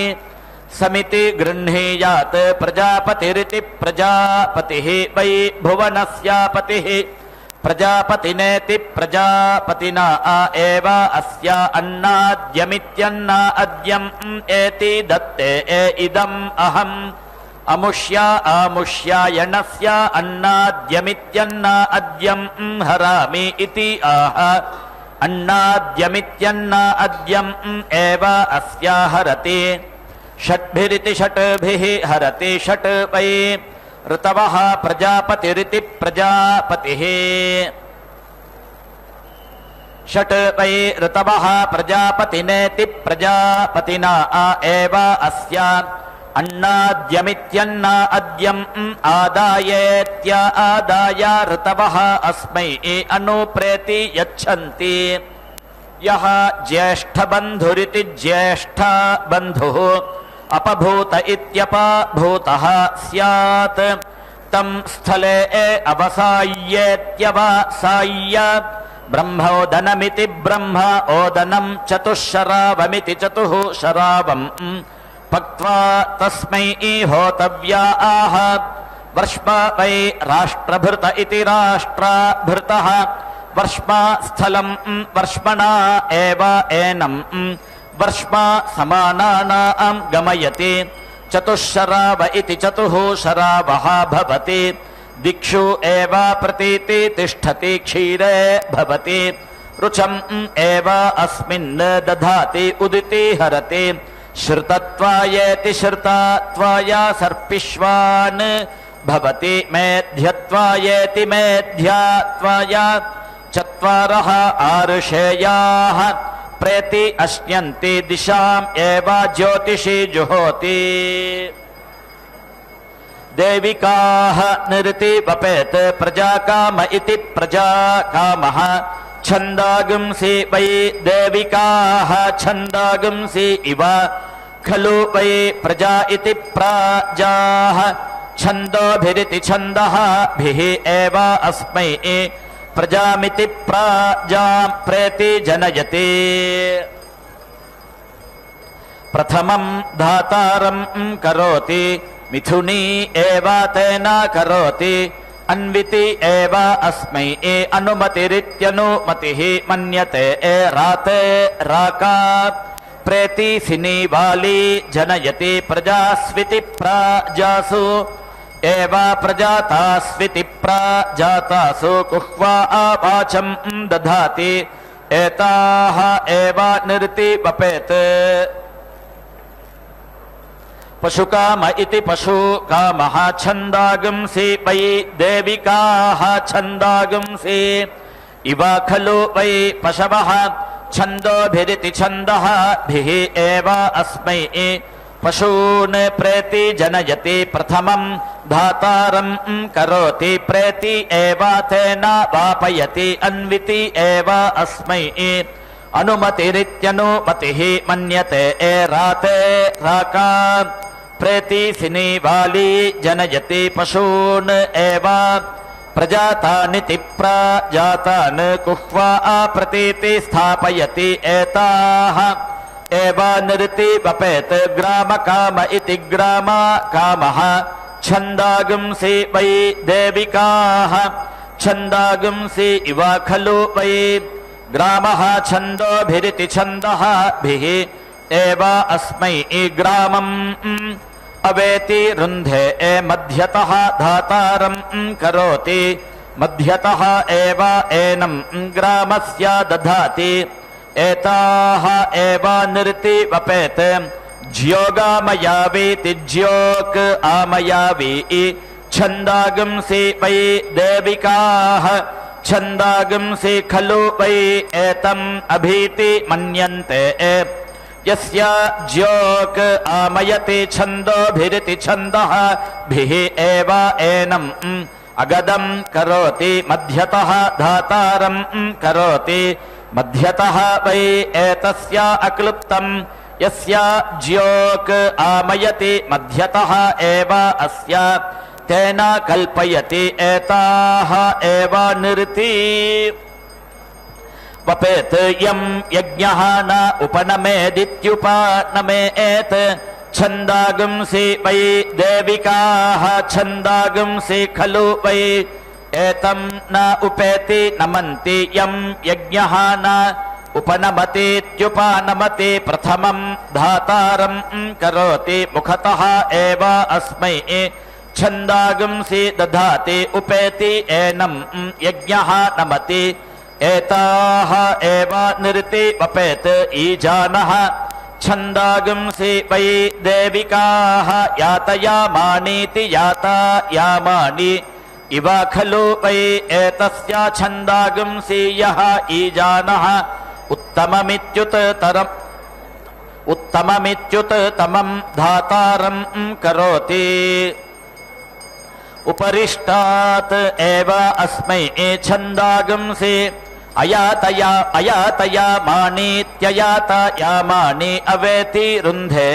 समिति गृह्णीयात् प्रजापतिरिति प्रजापतिः वै भुवनस्य पतिः प्रजापतिनेति प्रजापतिना एव अस्य अन्नाद्यमित्यन्न अद्यम् एति दत्ते इदम् अहम् अमुष्या आमुष्यायणस्य अन्नाद्यमित्यन्न अद्यम् हरामि इति आह अन्नाद्यमित्यन्न अद्यम् एव अस्य हरति षट्भिरिति षट्भिः हरति षट् वै ऋतवः प्रजापतिरिति प्रजापतिः षट् वै ऋतवः प्रजापतिनेति प्रजापतिना एव अस्य अन्नाद्यमित्यन्न अद्यम् आदायेत्य आदाय ऋतवः अस्मै अनुप्रेति यच्छन्ति यः ज्येष्ठबन्धुरिति ज्येष्ठबन्धुः अपभूत इत्यपभूतः स्यात् तं स्थले अवसाय्येत्यवसाय्य ब्रह्मोदनमिति ब्रह्म ओदनं चतुःशरावमिति चतुःशरावम् पक्त्वा तस्मै होतव्या आह वर्ष्मा वै राष्ट्रभृत इति राष्ट्राभृतः वर्ष्मा स्थलं वर्ष्मणा एव एनं वर्ष्मा समानानां गमयति चतुःशराव इति चतुःशरावः भवति दिक्षु एव प्रतीति तिष्ठति क्षीरे भवति रुचम् एव अस्मिन् दधाति उदिति हरति श्रुतत्वायेति श्रुतत्वाय सर्पिष्वान् भवति मेध्यत्वायेति मेध्यात्वाय चत्वारः आरुषेयाः प्रेति अश्न्यन्ति दिशाम् एव ज्योतिषी जुहोति देविकाः निरति वपेत् प्रजाकाम इति प्रजाकामः छन्दागुंसि वै देविकाः छन्दागुंसि इव खलु वै प्रजा इति प्राजाः छन्दोभिरिति छन्दः भिः एव अस्मै प्रजामिति प्राजां प्रेति जनयति प्रथमं धातारं करोति मिथुनी एव तेन करोति अन्विति एव अस्मै अनुमतिरित्यनुमतिः मन्यते राते राका प्रेति सिनीवाली जनयति प्रजास्विति प्राजासु एव प्रजातास्विति प्राजातासु कुह्वा वाचं दधाति एताः एव निरति वपेत् पशुकाम इति पशुकामः छन्दागुंसि वै देविकाः छन्दागुंसि इव खलु वै पशवः छन्दोभिरिति छन्दः भिः एव अस्मै पशून् प्रेति जनयति प्रथमं धातारं करोति प्रेति एव तेन वापयति अन्विति एव अस्मै अनुमतिरित्यनुमतिः मन्यते राते राका प्रेति सिनीवाली जनयति पशून् एव प्रजातानिति प्राजातान् कुह्वा प्रतीति स्थापयति एताः एव निरति वपेत् ग्रामकाम इति ग्रामकामः छन्दागुंसि वै देविकाः छन्दागुंसि इव खलु वै ग्रामः छन्दोभिरिति छन्दः भिः एव अस्मै ग्रामम् अवेति रुन्धे मध्यतः धातारं करोति मध्यतः एव एनं ग्रामस्य दधाति एताः एव निरति वपेत् ज्योगामयावीति ज्योक् आमयावी छन्दागुंसि वै देविकाः छन्दागुंसि खलु वै एतम् अभीति मन्यन्ते यस्य ज्योक् आमयति छन्दोभिरिति छन्दः भिः एव एनम् अगदं करोति मध्यतः धातारं करोति मध्यतः वै एतस्य अक्लुप्तं यस्य ज्योक् आमयति मध्यतः एव अस्य तेन कल्पयति एताः एव निरति वपेत् यं यज्ञः न उपनमेदित्युपनमेत् छन्दागुंसि वै देविकाः छन्दागुंसि खलु वै एतं न उपेति नमन्ति यं यज्ञः न उपनमतीत्युपनमति प्रथमं धातारं करोति मुखतः एव अस्मै छन्दागुंसि दधाति उपेति एनं यज्ञः नमति एताः एव निरति वपेत् ईजानः छन्दागुंसि वै देविकाः यातयामानीति यातायामानि इव खलु वै एतस्य छन्दागुंसि यः ईजानः उत्तममित्युत्तमं धातारं करोति उपरिष्टात् एव अस्मै छन्दागुंसि अयातयामानीत्ययातयामानि अवेति रुन्धे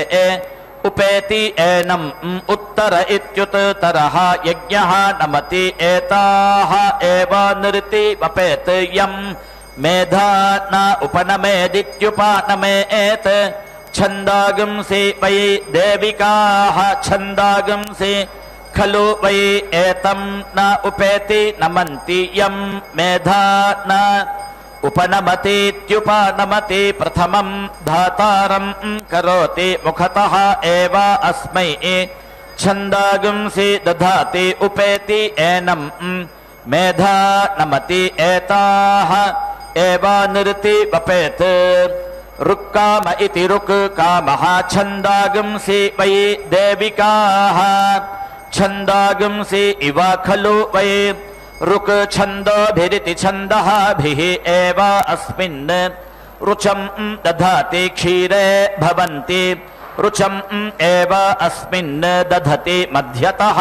उपेति एनम् उत्तर इत्युत्तरः यज्ञः नमति एताः एव नृति वपेत् यम् मेधा न उपनमेदित्युपनमेत् छन्दागुंसि वै देविकाः छन्दागुंसि खलु वै एतं न उपेति नमन्ति यम् मेधा न उपनमतीत्युपनमति प्रथमं धातारं करोति मुखतः एव अस्मै छन्दागुंसि दधाति उपेति एनं मेधा नमति एताः एव नृति वपेत् रुक्काम इति रुक् कामः छन्दागुंसि वै देविकाः छन्दागुंसि इव खलु वै रुक् छन्दोभिरिति छन्दःभिः एव अस्मिन् रुचं दधाति क्षीरे भवन्ति रुचम् एव अस्मिन् दधति मध्यतः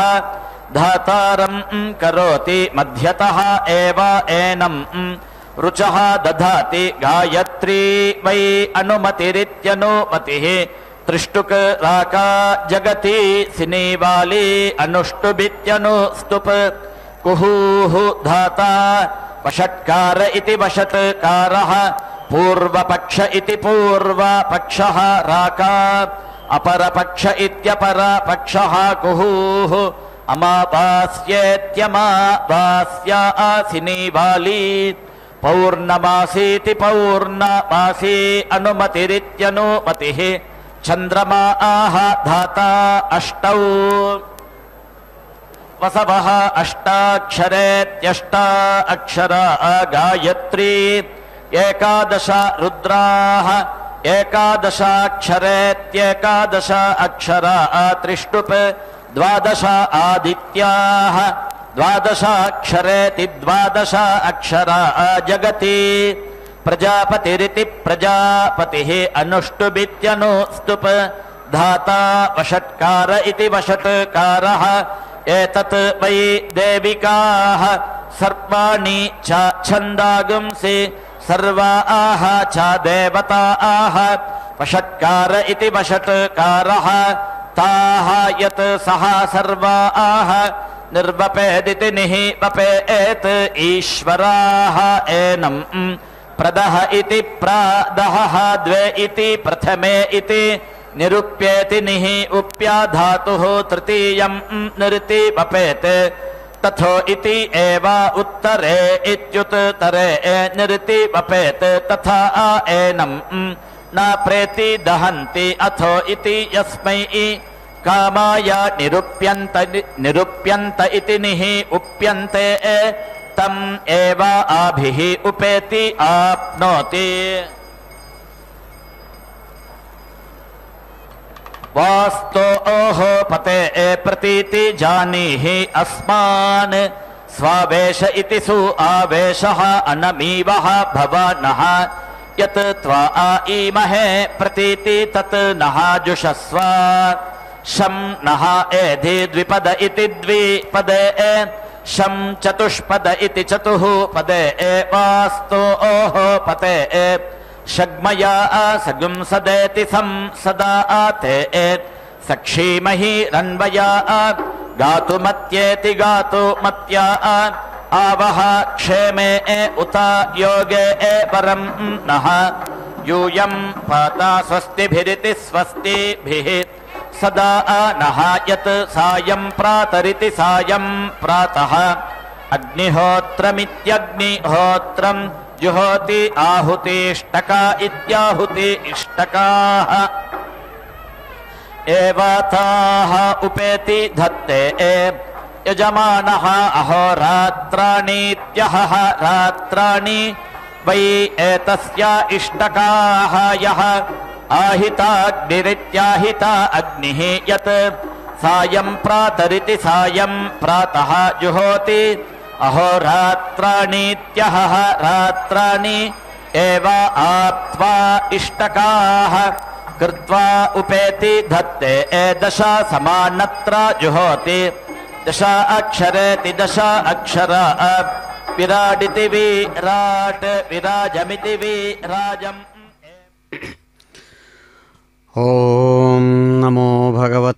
धातारं करोति मध्यतः एव एनं रुचः दधाति गायत्री वै अनुमतिरित्यनुमतिः त्रिष्टुक् राका जगति सिनीवाली अनुष्टुभित्यनुस्तुप् कुहूः धाता वषट्कार इति वषट्कारः पूर्वपक्ष इति पूर्वपक्षः राका अपरपक्ष इत्यपरपक्षः कुहूः अमावास्येत्यमावास्या सिनीवाली पौर्णमासीति पौर्णमासी अनुमतिरित्यनुमतिः चन्द्रमाः धाता अष्टौ वसवः अष्टाक्षरेत्यष्टा अक्षरा गायत्री एकादश रुद्राः एकादशाक्षरेत्येकादश अक्षरा त्रिष्टुप् द्वादश आदित्याः द्वादशाक्षरेति द्वादश अक्षरा जगति प्रजापतिरिति प्रजापतिः अनुष्टुभित्यनुस्तुप् धाता वषट्कार इति वषट्कारः एतत् वै देविकाः सर्वाणि च छन्दागुंसि सर्वाः च देवताः वषट्कार इति वषट्कारः ताः यत् सः सर्वाः निर्वपेदिति निवपेत् ईश्वराः एनं प्रदः इति प्रादहः द्वे इति प्रथमे इति निरुप्येति निः उप्या धातुः तृतीयं नृति वपेत् तथो इति एव उत्तरे इत्युत्तरे नृति वपेत् तथा एनं न प्रेति दहन्ति अथो इति यस्मै कामाय निरुप्यन्त इति निः उप्यन्ते तम् एव आभिः उपेति आप्नोति वास्तोः पते प्रतीति जानीहि अस्मान् स्वावेश इति सु आवेशः अनमीवः भवनः यत् त्वा ईमहे प्रतीति तत् नः जुषस्व शं नः एधि द्विपद इति द्विपदे शं चतुष्पद इति चतुः पदे वास्तोः पते षग्मया सगुंसदेति संसदा ते सक्षीमहि रन्वया गातुमत्येति गातुमत्या आवह क्षेमे उत योगे परं नः यूयं पाता स्वस्तिभिरिति स्वस्तिभिः सदा नः यत् सायं प्रातरिति सायं प्रातः अग्निहोत्रमित्यग्निहोत्रं जुहोति आहुतिष्टका इत्याहुति इष्टकाः एवताः उपेति धत्ते यजमानः अहोरात्राणीत्यहः रात्राणि वै एतस्य इष्टकाः यः आहिताग्निरित्याहिता अग्निः यत् सायं प्रातरिति सायं प्रातः जुहोति अहोरात्राणीत्यहः रात्राणि एव आप्त्वा इष्टकाः कृत्वा उपेति धत्ते दश समानत्र जुहोति दश अक्षरेति दश अक्षरा विराडिति विराट् विराजमिति विराजम् ओम नमो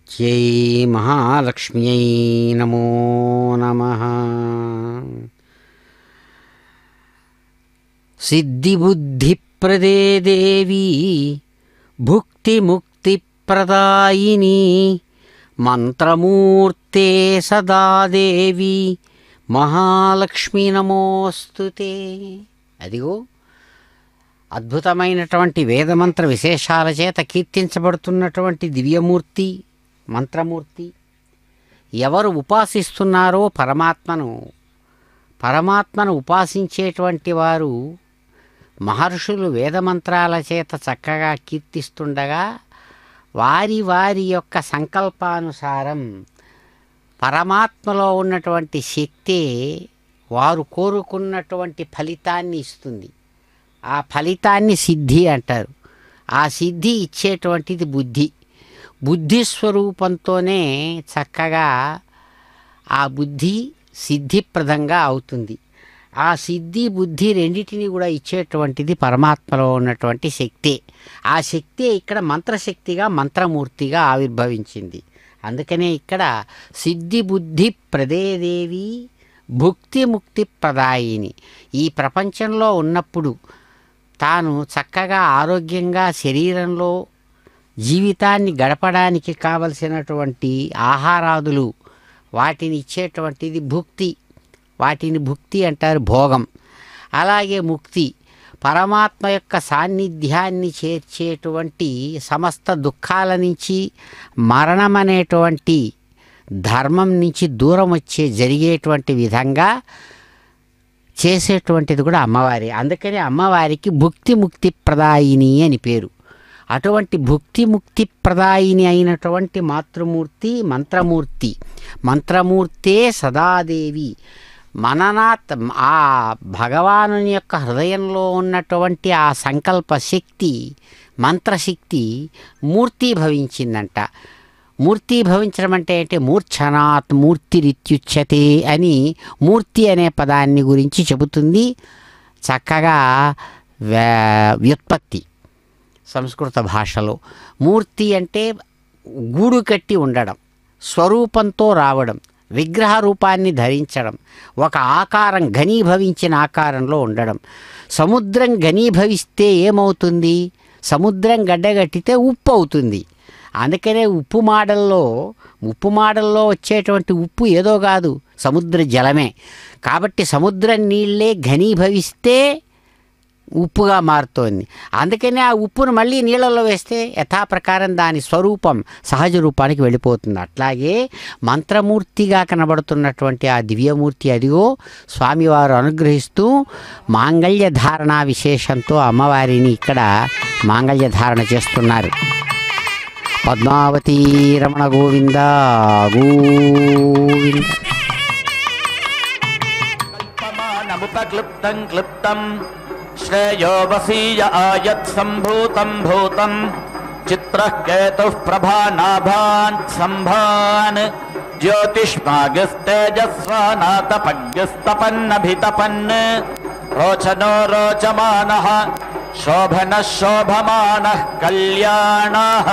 సిద్ధిదాత్ర్యై మహాలక్ష్మ్యై నమో నమః. సిద్ధిబుద్ధిప్రదే దేవీ భుక్తిముక్తిప్రదాయిని మంత్రమూర్తే సదా దేవి మహాలక్ష్మి నమోస్తుతే. అదిగో అద్భుతమైనటువంటి వేదమంత్ర విశేషాల చేత కీర్తించబడుతున్నటువంటి దివ్యమూర్తి, మంత్రమూర్తి. ఎవరు ఉపాసిస్తున్నారో పరమాత్మను ఉపాసించేటువంటి వారు మహర్షులు వేదమంత్రాల చేత చక్కగా కీర్తిస్తుండగా వారి వారి యొక్క సంకల్పానుసారం పరమాత్మలో ఉన్నటువంటి శక్తే వారు కోరుకున్నటువంటి ఫలితాన్ని ఇస్తుంది. ఆ ఫలితాన్ని సిద్ధి అంటారు. ఆ సిద్ధి ఇచ్చేటువంటిది బుద్ధి స్వరూపంతోనే చక్కగా ఆ బుద్ధి సిద్ధిప్రదంగా అవుతుంది. ఆ సిద్ధి బుద్ధి రెండిటిని కూడా ఇచ్చేటువంటిది పరమాత్మలో ఉన్నటువంటి శక్తే. ఆ శక్తే ఇక్కడ మంత్రశక్తిగా మంత్రమూర్తిగా ఆవిర్భవించింది. అందుకనే ఇక్కడ సిద్ధి బుద్ధి ప్రదేదేవి భుక్తి ముక్తి ప్రదాయిని. ఈ ప్రపంచంలో ఉన్నప్పుడు తాను చక్కగా ఆరోగ్యంగా శరీరంలో జీవితాన్ని గడపడానికి కావలసినటువంటి ఆహారాదులు వాటిని ఇచ్చేటువంటిది భుక్తి. వాటిని భుక్తి అంటారు, భోగం. అలాగే ముక్తి పరమాత్మ యొక్క సాన్నిధ్యాన్ని చేర్చేటువంటి సమస్త దుఃఖాల నుంచి, మరణం అనేటువంటి ధర్మం నుంచి దూరం జరిగేటువంటి విధంగా చేసేటువంటిది కూడా అమ్మవారి. అందుకని అమ్మవారికి భుక్తి ముక్తి ప్రదాయిని అని పేరు. అటువంటి భుక్తి ముక్తి ప్రదాయిని అయినటువంటి మాతృమూర్తి మంత్రమూర్తే సదాదేవి. మననాత్ ఆ భగవాను యొక్క హృదయంలో ఉన్నటువంటి ఆ సంకల్ప శక్తి, మంత్రశక్తి మూర్తీభవించిందంట. మూర్తీభవించడం అంటే మూర్ఛనాత్ మూర్తిరిత్యుచ్యతే అని మూర్తి అనే పదాన్ని గురించి చెబుతుంది చక్కగా వ్యుత్పత్తి సంస్కృత భాషలో. మూర్తి అంటే గూడు కట్టి ఉండడం, స్వరూపంతో రావడం, విగ్రహ రూపాన్ని ధరించడం, ఒక ఆకారం ఘనీభవించిన ఆకారంలో ఉండడం. సముద్రం ఘనీభవిస్తే ఏమవుతుంది? సముద్రం గడ్డగట్టితే ఉప్పు అవుతుంది. అందుకనే ఉప్పు మాడల్లో వచ్చేటువంటి ఉప్పు ఏదో కాదు, సముద్ర జలమే. కాబట్టి సముద్రం నీళ్ళే ఘనీభవిస్తే ఉప్పుగా మారుతోంది. అందుకనే ఆ ఉప్పును మళ్ళీ నీళ్ళల్లో వేస్తే యథాప్రకారం దాని స్వరూపం సహజ రూపానికి వెళ్ళిపోతుంది. అట్లాగే మంత్రమూర్తిగా కనబడుతున్నటువంటి ఆ దివ్యమూర్తి అదిగో స్వామివారు అనుగ్రహిస్తూ మాంగళ్య ధారణ విశేషంతో అమ్మవారిని ఇక్కడ మాంగళ్య ధారణ చేస్తున్నారు. పద్మావతీ రమణ గోవింద గోవింద. కల్పమానముపక్లుప్తం క్లుప్తం శ్రేయో వసీయ ఆయత్ సంభూతం భూతం చిత్రః కేతుః ప్రభానాభాన్ సంభాన్ జ్యోతిష్మాగస్తేజస్వానాతపగ్యస్తపన్నభితపన్ రోచనో రోచమానః శోభనః శోభమానః కళ్యాణః.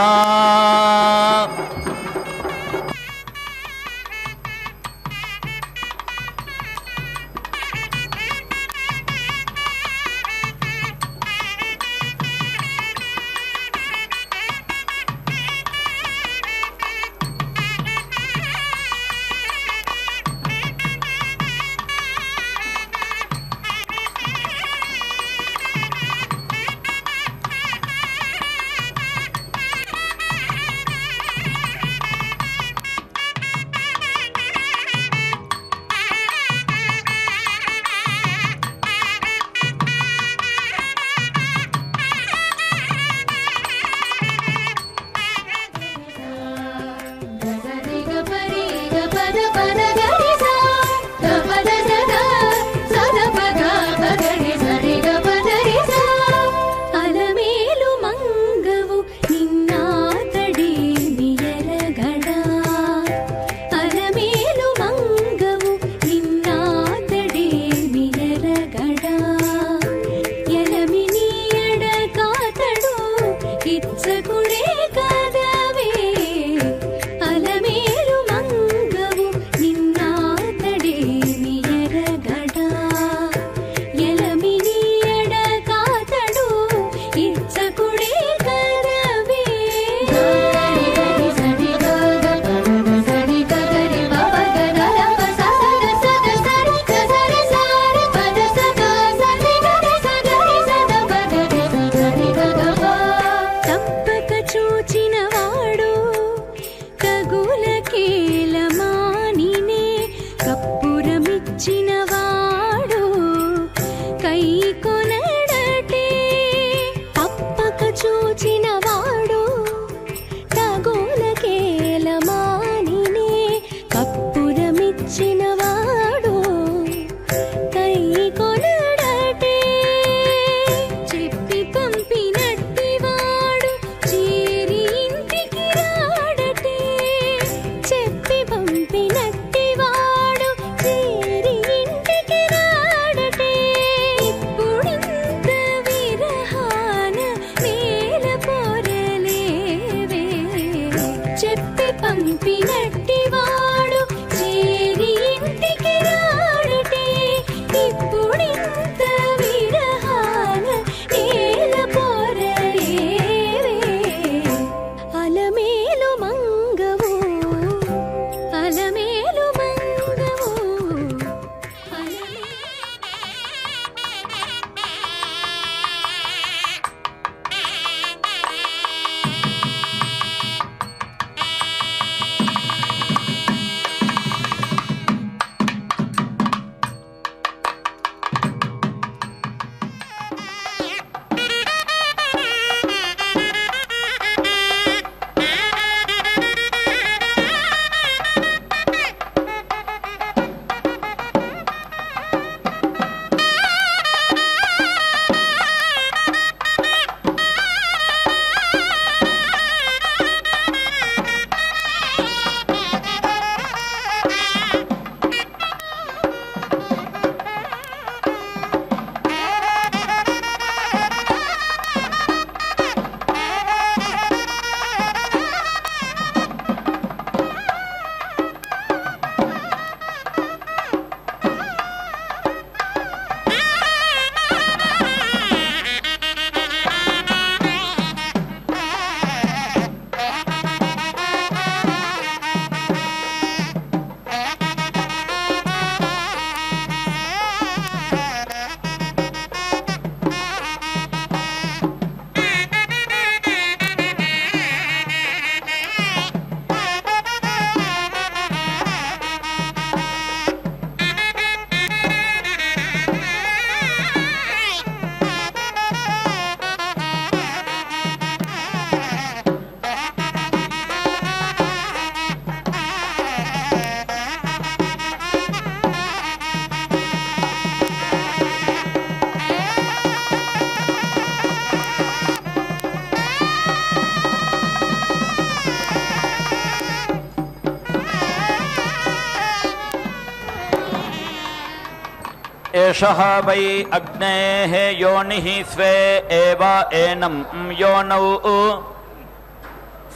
एषः वै अग्नेः योनिः स्वे एव एनं योनौ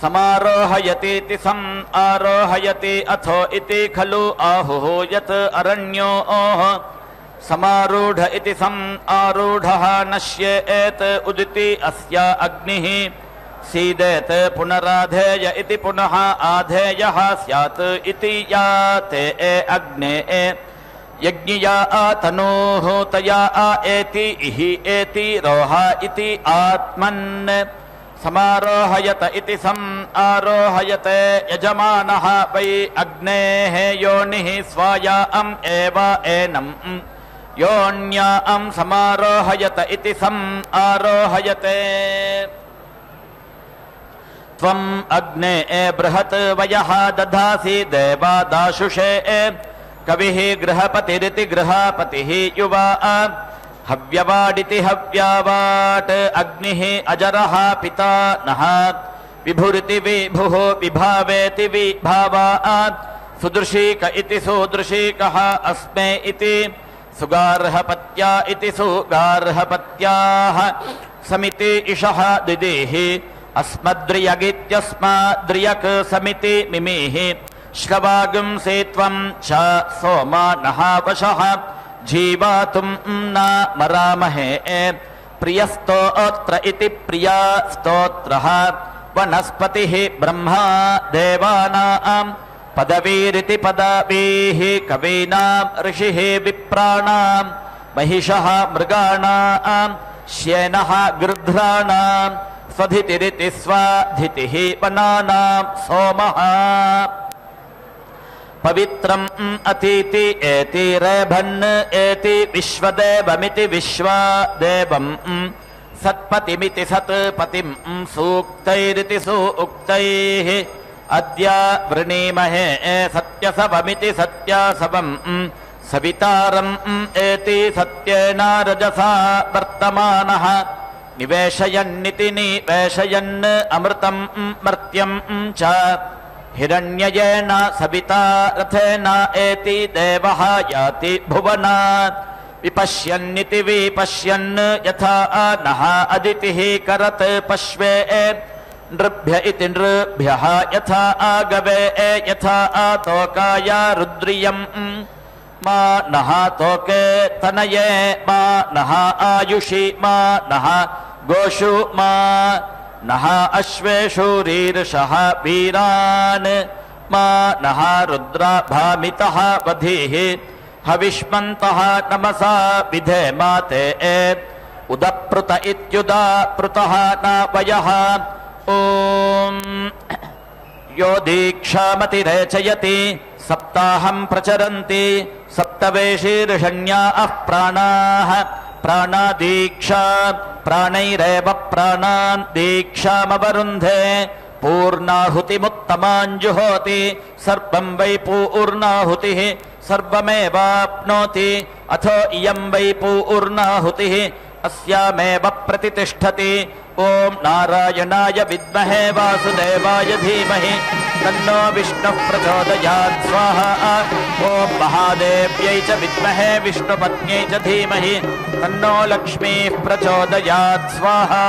समारोहयतीति सम् आरोहयति अथो इति खलु आहुः यत् अरण्योः समारूढ इति सम् आरूढः नश्येत् उदिति अस्य अग्निः सीदेत् पुनराधेय इति पुनः आधेयः स्यात् इति याते अग्ने यज्ञया तनोः तया एति इहि एति रोह इति आत्मन् समारोहयत इति सम् आरोहयते यजमानः वै अग्नेः योनिः स्वायाम् एव एनम् योन्याम् समारोहयत इति सम् आरोहयते त्वम् अग्ने बृहत् वयः दधासि देवादाशुषे कविः गृहपतिरिति गृहपतिः युवा हव्यवाडिति हव्यावाट् अग्निः अजरः पिता नः विभुरिति विभुः विभावेति विभावात् सुदृशीक इति सुदृशीकः अस्मे इति सुगार्हपत्या इति सुगार्हपत्याः समिति इषः दिदिः अस्मद्रियगित्यस्माद्रियक् समिति मिमिः श्रवागुंसि त्वं च सोमा नः वशः जीवातुं न मरामहे प्रियस्तोत्र इति प्रिया स्तोत्रः वनस्पतिः ब्रह्मा देवानां पदवीरिति पदवीः कवीनां ऋषिः विप्राणां महिषः मृगाणां श्येनः गृध्राणां स्वधितिरिति स्वाधितिः वनानां सोमः पवित्रम् अतीति एति रेभन् एति विश्वदेवमिति विश्वदेवम् सत्पतिमिति सत्पतिम् सूक्तैरिति सूक्तैः अद्य वृणीमहे सत्यसवमिति सत्यसवम् सवितारम् एति सत्येन रजसा वर्तमानः निवेशयन्निति निवेशयन् अमृतम् मर्त्यम् च हिरण्ययेन सविता रथेन एति देवः याति भुवनात् विपश्यन्निति विपश्यन् यथा नः अदितिः करत् पश्वे नृभ्य इति नृभ्यः यथा आगवे यथा तोकाय रुद्रियम् मा नः तोके तनये मा नः आयुषि मा नः गोषु मा नः अश्वेषु रीर्षः वीरान् मा नः रुद्राभामितः वधीः हविष्मन्तः नमसा विधेमा ते उदप्रुत इत्युदाप्रुतः न वयः ॐ यो दीक्षामतिरेचयति सप्ताहं प्रचरन्ति सप्तवेशीर्षण्याः प्राणाः प्राणादीक्षा प्राणैरेव प्राणान् दीक्षामवरुन्धे पूर्णाहुतिमुत्तमाञ्जुहोति सर्वं वै पूर्णाहुतिः सर्वमेवाप्नोति अथो इयं वै पूर्णाहुतिः अस्यामेव प्रतितिष्ठति ॐ नारायणाय विद्महे वासुदेवाय धीमहि तन्नो विष्णुः प्रचोदयात् स्वाहा ॐ महादेव्यै च विद्महे विष्णुपत्न्यै च धीमहि तन्नो लक्ष्मीः प्रचोदयात् स्वाहा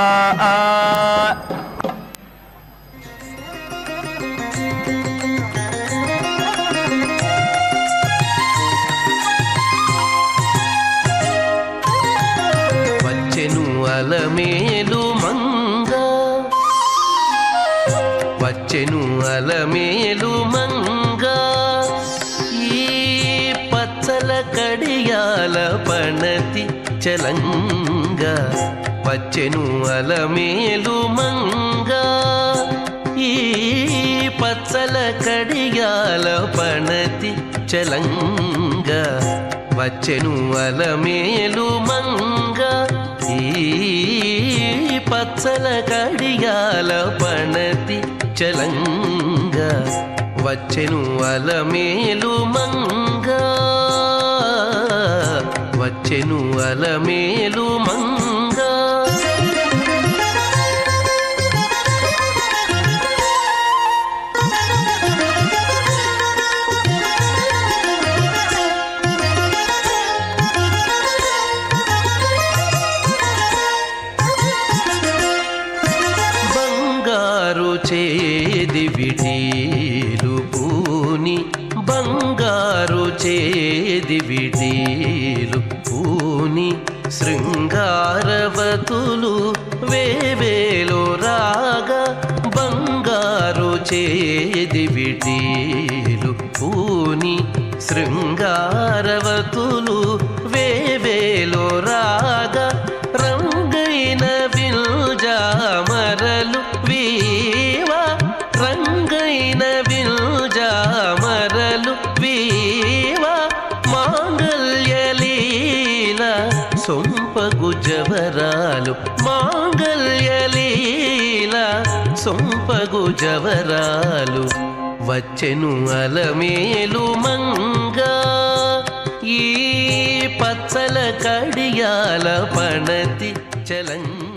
అలమేలు మంగ వచ్చెను అలమేలు మంగ ఈ పచ్చల కడియాల పణతి చలంగ వచ్చెను అలమేలు మంగ ఈ పచ్చల కడియాల పణతి చలంగ వచ్చెను అలమేలు మంగ ఈ పచ్చల కడియాల పణతి చలంగ వచ్చెను అలమేలు మంగ వచ్చెను అలమేలు మంగ చేది విటీలు పూని బంగారు చేది విటీలు పూని శృంగారవతులు వేవేలో రాగా బంగారు చేది విటీలు పూని శృంగారవతులు వేవేలో రాగా రంగైన విల్జామరలు వీవా రంగైన విల్జామరలు వీవా మాంగల్యలీల సొంపగు జవరాలు మాంగల్యలీల సొంపగు జవరాలు వచ్చెను అలమేలు మంగా ఈ పచ్చల కడియాల పణతి చలంగా